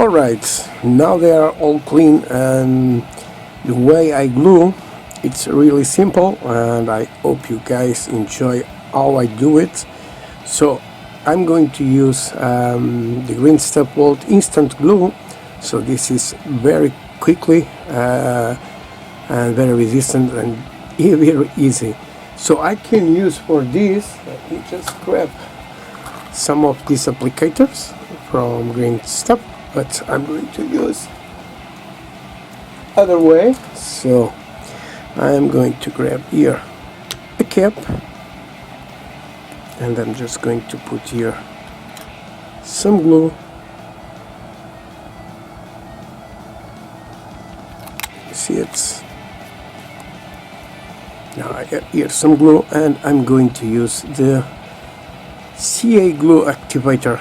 Alright, now they are all clean, and the way I glue, it's really simple, and I hope you guys enjoy how I do it. So I'm going to use the green step volt instant glue. So this is very quickly and very resistant and very easy. So I can use for this, let me just grab some of these applicators from green step, but I'm going to use other way. So I'm going to grab here a cap, and I'm just going to put here some glue. See it? Now I got here some glue, and I'm going to use the CA glue activator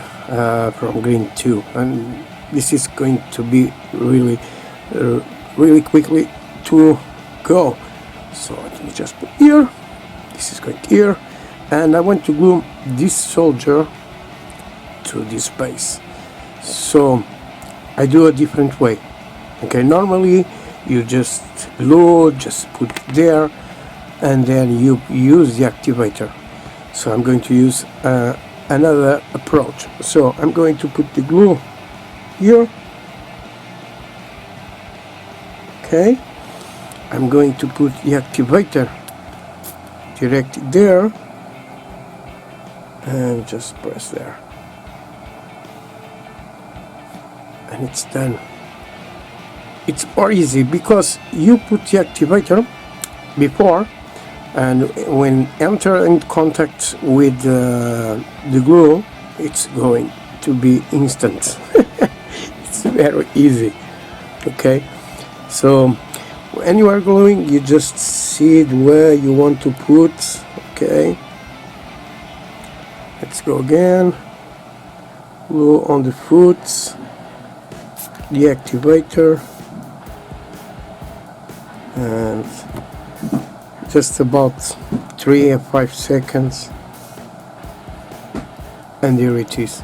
from green 2, and this is going to be really quickly to go. So let me just put here, this is going here, and I want to glue this soldier to this base. So I do a different way. Okay, normally you just glue, just put it there, and then you use the activator. So I'm going to use another approach. So I'm going to put the glue here. Okay, I'm going to put the activator directly there, and just press there, and it's done. It's more easy because you put the activator before, and when enter in contact with the glue, it's going to be instant. It's very easy. Okay, so when you are gluing, you just see it where you want to put. Okay, let's go again. Glue on the foot, the activator, and just about 3 or 5 seconds, and here it is.